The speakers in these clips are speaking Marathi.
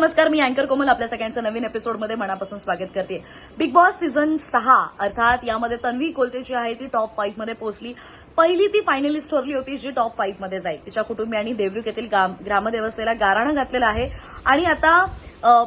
नमस्कार, मी अँकर कोमल आपल्या सगळ्यांचं नवीन एपिसोडमध्ये मनापासून स्वागत करते। बिग बॉस सीझन 6 अर्थात यामध्ये तन्वी कोलते जी आहे ती टॉप 5 मध्ये पोहोचली। पहिली ती फायनलिस्ट ठरली होती जी टॉप 5 मध्ये जाईल। तिच्या कुटुंबियांनी देवरुख येथील ग्रामदेवस्थेला गाराणं घातलेलं आहे आणि आता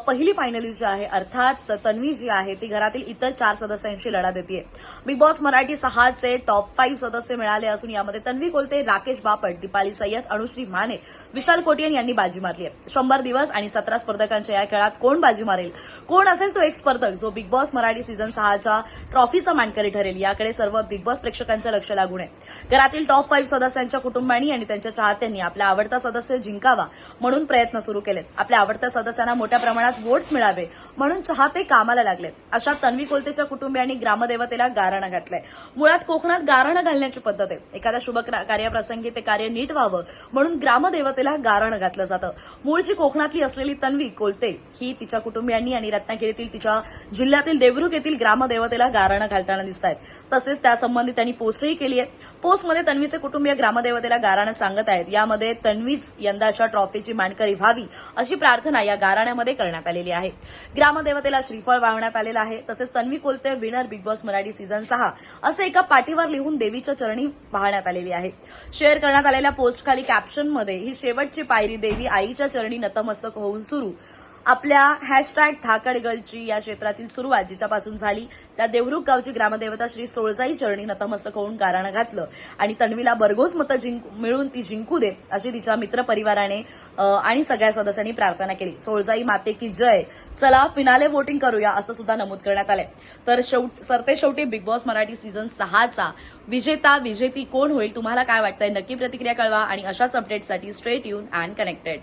पहिली फायनलिस्ट जी आहे अर्थात तन्वी जी आहे ती घरातील इतर 4 सदस्यांशी लढा देते। बिग बॉस मराठी 6 चे टॉप 5 सदस्य मिळाले असून यामध्ये तन्वी कोलते, राकेश बापट, दीपाली सय्यद, अनुश्री माने, विशाल कोटियन यांनी बाजी मारली आहे। 100 दिवस आणि 17 स्पर्धकांच्या या खेळात कोण बाजी मारेल, कोण असेल तो एक स्पर्धक जो बिग बॉस मराठी सीझन 6च्या ट्रॉफीचा मानकरी ठरेल, याकडे सर्व बिग बॉस प्रेक्षकांचं लक्ष लागून आहे। घरातील टॉप 5 सदस्यांच्या कुटुंबांनी आणि त्यांच्या चाहत्यांनी आपला आवडता सदस्य जिंकावा म्हणून प्रयत्न सुरू केलेत। आपल्या आवडत्या सदस्यांना मोठ्या प्रमाणात वोट्स मिळावे म्हणून चाहते कामाला लागले। अशा तन्वी कोलतेच्या कुटुंबियांनी ग्रामदेवतेला गाराणं घातलंय। मुळात कोकणात गाराणं घालण्याची पद्धत आहे। एखाद्या शुभ कार्यप्रसंगी ते कार्य नीट व्हावं म्हणून ग्रामदेवतेला गाराणं घातलं जातं। मूळची कोकणातली असलेली तन्वी कोलते ही तिच्या कुटुंबियांनी आणि रत्नागिरीतील तिच्या जिल्ह्यातील देवरुख येथील ग्रामदेवतेला गाराणं घालताना दिसत आहेत। तसेच त्यासंबंधी त्यांनी पोस्टही केली आहे। पोस्टमध्ये तन्वीचे कुटुंबीय ग्रामदेवतेला गाराणं सांगत आहेत। यामध्ये तन्वीच यंदाच्या ट्रॉफीची मानकरी व्हावी अशी प्रार्थना या गाराण्यामध्ये करण्यात आलेली आहे। ग्रामदेवतेला श्रीफळ वाहण्यात आलेलं आहे। तसेच Tanvi Kolte winner big boss Marathi season 6 असे एका पाटीवर लिहून देवीच्या चरणी वाहण्यात आलेली आहे। शेअर करण्यात आलेल्या पोस्टखाली कॅप्शनमध्ये ही शेवटची पायरी देवी आईच्या चरणी नतमस्तक होऊन सुरू। आपल्या #ठाकरगलची या क्षेत्रातील सुरुवात जिच्यापासून झाली त्या देवरुख गावची ग्रामदेवता श्री सोळजाई चरणी नतमस्तक होऊन गाराणं घातलं आणि तन्वीला भरघोस मतं मिळून ती जिंकू दे अशी तिच्या मित्रपरिवाराने आणि सगळ्या सदस्यांनी प्रार्थना केली। सोळजाई माते की जय, चला फिनाले वोटिंग करूया असं सुद्धा नमूद करण्यात आलंय। तर सरतेशेवटी बिग बॉस मराठी सीझन 6चा विजेती कोण होईल, तुम्हाला काय वाटतंय नक्की प्रतिक्रिया कळवा आणि अशाच अपडेटसाठी स्टे ट्यून अँड कनेक्टेड।